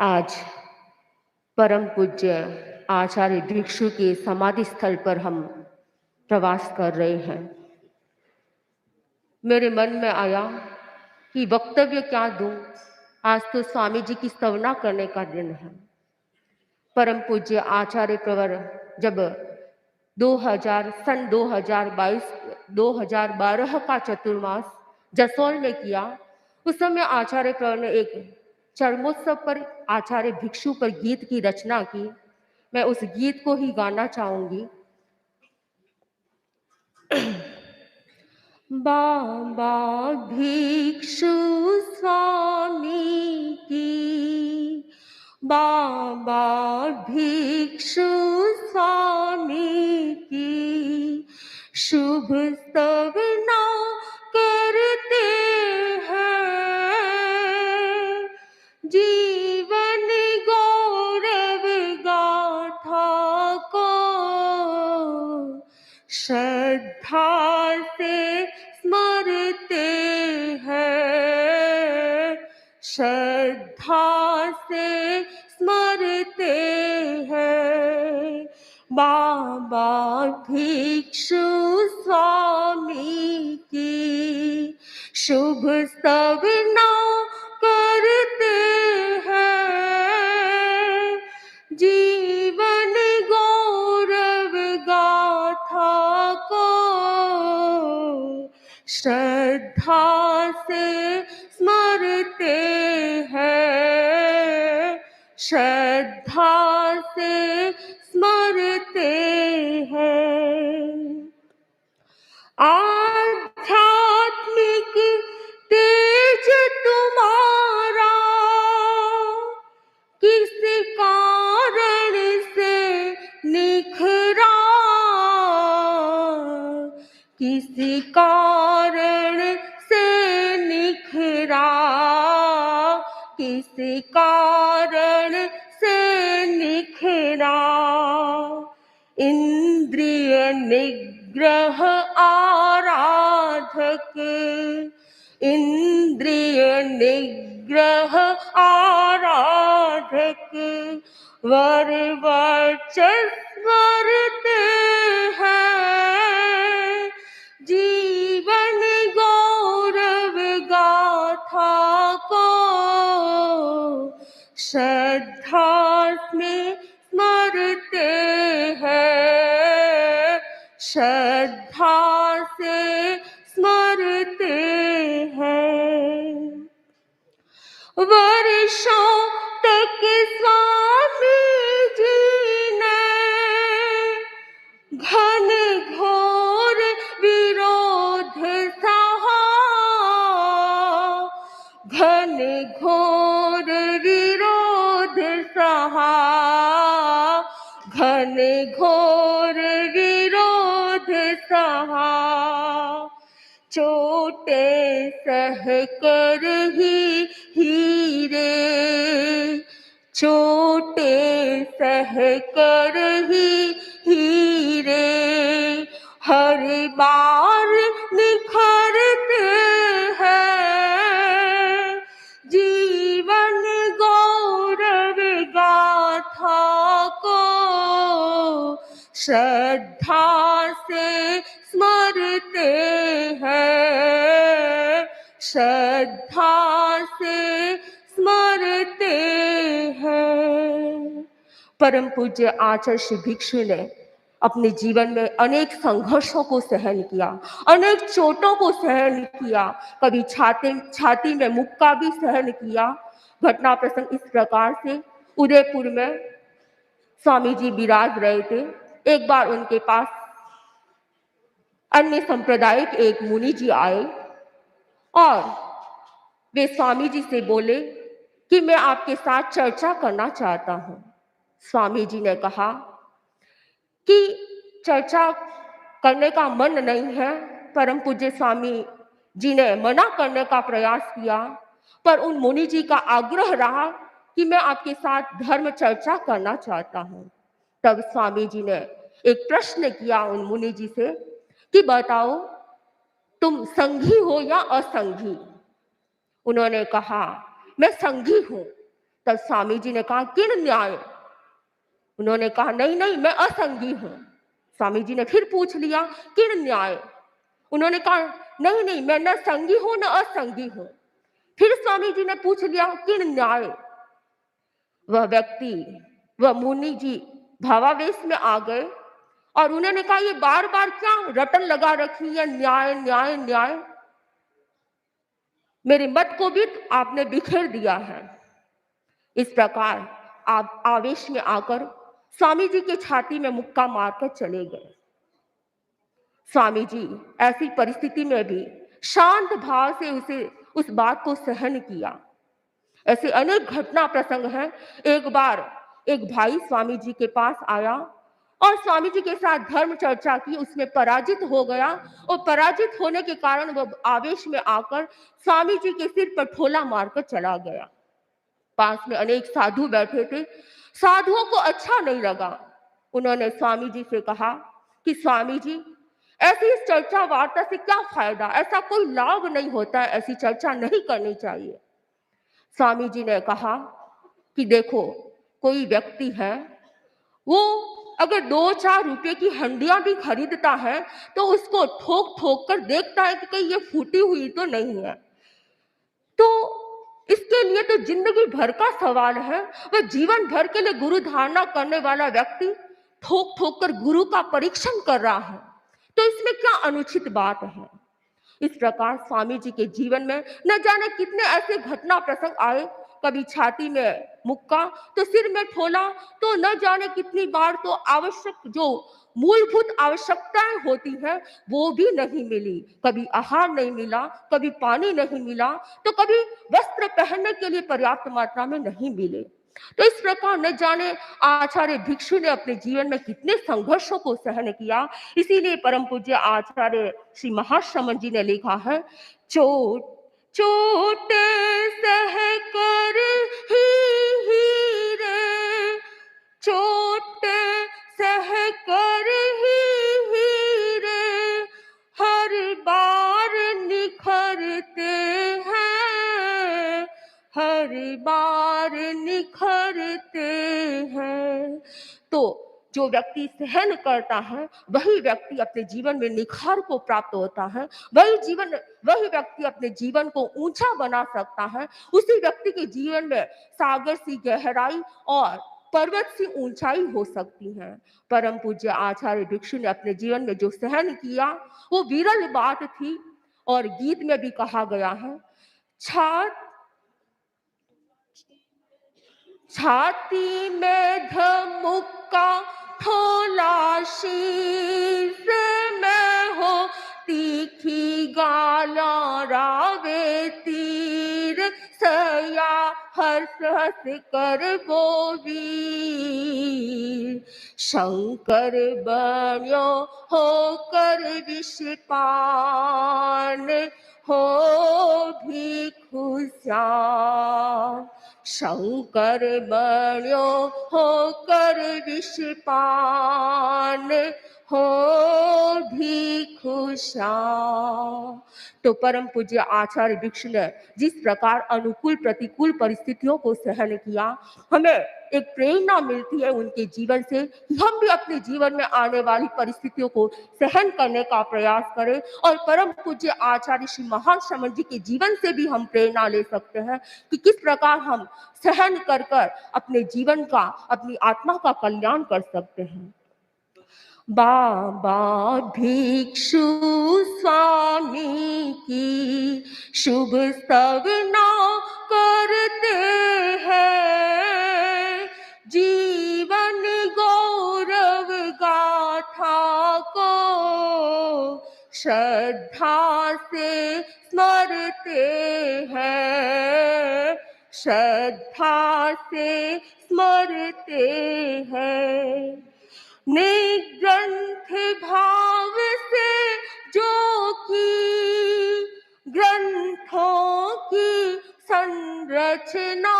आज परम पूज्य आचार्य भिक्षु के समाधि स्थल पर हम प्रवास कर रहे हैं। मेरे मन में आया कि वक्तव्य क्या दूं। आज तो स्वामी जी की स्तवना करने का दिन है। परम पूज्य आचार्य प्रवर जब 2022 2012 का चतुर्मास जसोल में किया, उस समय आचार्य प्रवर ने एक चरमोत्सव पर आचार्य भिक्षु पर गीत की रचना की। मैं उस गीत को ही गाना चाहूंगी। बाबा भिक्षु स्वामी की, बाबा भिक्षु स्वामी की शुभ स्तवना करते हैं। जीवन गौरव गाथा को श्रद्धा से स्मरते हैं, श्रद्धा से स्मरते हैं। बाबा भिक्षु स्वामी की शुभ स्तवना करते हैं। जीवन गौरव गाथा को श्रद्धा से स्मरते हैं, श्रद्धा से स्मरते हैं। आध्यात्मिक तेज तुम्हारा किस कारण से निखरा, किसी कारण से निखरा, किसी कारण से निखरा। इंद्रिय निग्रह आराधक, इंद्रिय निग्रह आराधक वर वर्चस्वरते हैं। जीवन गौरव गाथा को श्रद्धा में स्मरते हैं, श्रद्धा से स्मरते हैं। वर्षों तक स्वामी जी ने घन घोर विरोध सहा, घन घोर विरोध सहा, घन घोर विरोध सहा। चोटे सह कर ही रे, चोटे सह कर ही रे हर बार निखरते हैं। जीवन गौरव गाथा को श्रद्धा से स्मरते हैं, श्रद्धा से स्मरते हैं। परम पूज्य आचार्य श्री भिक्षु ने अपने जीवन में अनेक संघर्षों को सहन किया, अनेक चोटों को सहन किया, कभी छाती में मुक्का भी सहन किया। घटना प्रसंग इस प्रकार से, उदयपुर में स्वामी जी विराज रहे थे। एक बार उनके पास अन्य संप्रदायिक एक मुनि जी आए और वे स्वामी जी से बोले कि मैं आपके साथ चर्चा करना चाहता हूं। स्वामी जी ने कहा कि चर्चा करने का मन नहीं है। परम पूज्य स्वामी जी ने मना करने का प्रयास किया, पर उन मुनि जी का आग्रह रहा कि मैं आपके साथ धर्म चर्चा करना चाहता हूं। तब स्वामी जी ने एक प्रश्न किया उन मुनि जी से कि बताओ, तुम संघी हो या असंघी? उन्होंने कहा, मैं संघी हूं। तब स्वामी जी ने कहा, किन न्याय? उन्होंने कहा, नहीं नहीं, मैं असंगी हूँ। स्वामी जी ने फिर पूछ लिया, किन न्याय? उन्होंने कहा, नहीं नहीं, मैं न संगी हूँ न असंगी हूँ। फिर स्वामी जी ने पूछ लिया, किन न्याय? वह व्यक्ति, वह मुनि जी भावावेश में आ गए और उन्होंने कहा, ये बार बार क्या रटन लगा रखी है, न्याय न्याय न्याय। मेरे मत को भी आपने बिखेर दिया है। इस प्रकार आप आवेश में आकर स्वामी जी की छाती में मुक्का मारकर चले गए। स्वामी जी ऐसी परिस्थिति में भी शांत भाव से उस बात को सहन किया। ऐसे अनेक घटना प्रसंग हैं। एक बार एक भाई स्वामी जी के पास आया और स्वामी जी के साथ धर्म चर्चा की, उसमें पराजित हो गया और पराजित होने के कारण वह आवेश में आकर स्वामी जी के सिर पर ठोला मारकर चला गया। पास में अनेक साधु बैठे थे। साधुओं को अच्छा नहीं लगा। उन्होंने स्वामी जी से कहा कि स्वामी जी, ऐसी इस चर्चा वार्ता से क्या फायदा? ऐसा कोई लाभ नहीं होता है, ऐसी चर्चा नहीं करनी चाहिए। स्वामी जी ने कहा कि देखो, कोई व्यक्ति है, वो अगर 2-4 रुपए की हंडियां भी खरीदता है तो उसको ठोक ठोक कर देखता है कि कहीं ये फूटी हुई तो नहीं है। तो इसके लिए तो जिंदगी भर का सवाल है। वह जीवन भर के लिए गुरु धारणा करने वाला व्यक्ति ठोक ठोक कर गुरु का परीक्षण कर रहा है, तो इसमें क्या अनुचित बात है? इस प्रकार स्वामी जी के जीवन में न जाने कितने ऐसे घटना प्रसंग आए। कभी छाती में मुक्का तो सिर में ठोला, तो न जाने कितनी बार तो आवश्यक जो मूलभूत आवश्यकताएं होती हैं वो भी नहीं मिली। कभी आहार नहीं मिला, कभी पानी नहीं मिला, तो कभी वस्त्र पहनने के लिए पर्याप्त मात्रा में नहीं मिले। तो इस प्रकार न जाने आचार्य भिक्षु ने अपने जीवन में कितने संघर्षों को सहन किया। इसीलिए परम पूज्य आचार्य श्री महाश्रमण जी ने लिखा है, चोट चोट सह कर ही रे, चोट सह कर ही रे, हर बार निखरते हैं, हर बार निखरते हैं। तो जो व्यक्ति सहन करता है वही व्यक्ति अपने जीवन में निखार को प्राप्त होता है। वही व्यक्ति अपने जीवन को ऊंचा बना सकता है। उसी व्यक्ति के जीवन में सागर सी गहराई और पर्वत सी ऊंचाई हो सकती है। परम पूज्य आचार्य भिक्षु ने अपने जीवन में जो सहन किया वो विरल बात थी। और गीत में भी कहा गया है, छाती में धमुक्का ठोला, शीश में हो तीखी गाला, रावे तीर सया हंस हंस कर बोवी, शंकर बन्यो होकर विषपान, हो भिक्षु श्याम, शंकर बन्यो होकर विषपान, हो भिक्षु श्याम। तो परम पूज्य आचार्य भिक्षु ने जिस प्रकार अनुकूल प्रतिकूल परिस्थितियों को सहन किया, हमें एक प्रेरणा मिलती है उनके जीवन से कि हम भी अपने जीवन में आने वाली परिस्थितियों को सहन करने का प्रयास करें। और परम पूज्य आचार्य श्री महाश्रमण जी के जीवन से भी हम प्रेरणा ले सकते हैं कि किस प्रकार हम सहन कर कर अपने जीवन का, अपनी आत्मा का कल्याण कर सकते हैं। बाबा भिक्षु स्वामी की शुभ स्तवना करते हैं, जीवन गौरव गाथा को श्रद्धा से स्मरते हैं, श्रद्धा से स्मरते हैं। निग्रंथ भाव से जो की ग्रंथों की संरचना,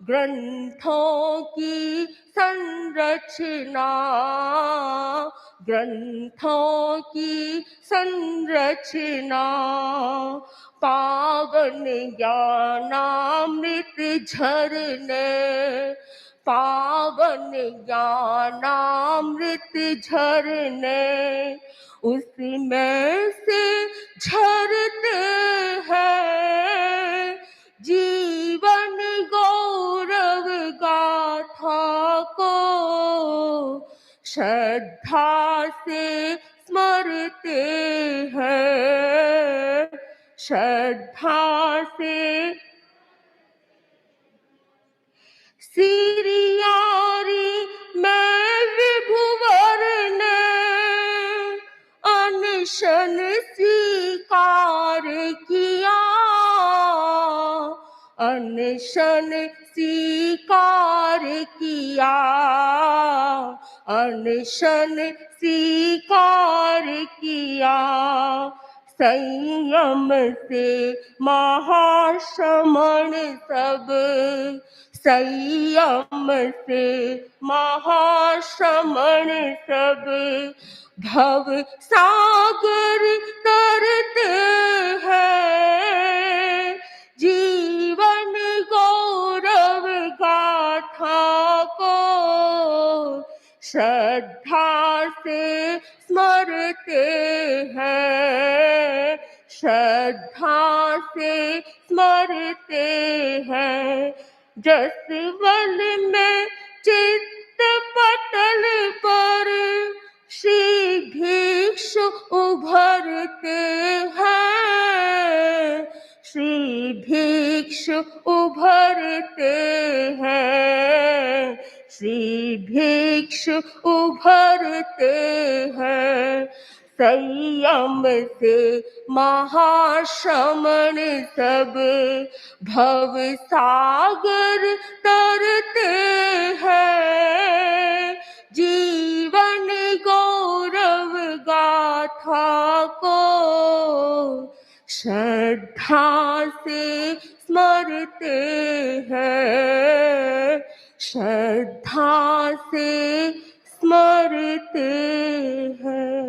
ग्रंथों की संरचना, ग्रंथों की संरचना, पावन ज्ञानामृत झरने, पावन ज्ञानामृत झरने, उसमें से झरते हैं जीवन गौरव गाथा को, श्रद्धा से स्मरते हैं, श्रद्धा से। सिरियारी मैं विभुवर ने अनशन स्वीकार किया, अनशन स्वीकार किया, अनशन स्वीकार किया। संयम से महाश्रमण सब, संयम से महाश्रमण सब, भव सागर तरते हैं जीवन गौरव गाथा को, श्रद्धा से स्मरते हैं, श्रद्धा से स्मरते हैं। जसवल में चित्त पटल पर श्री भिक्षु उभरते हैं, श्री भिक्षु उभरते हैं, श्री भिक्षु उभरते हैं। संयम से महाश्रमण सब, भव सागर तरते हैं जीवन गौरव गाथा को, श्रद्धा से स्मरते हैं, श्रद्धा से स्मरते हैं।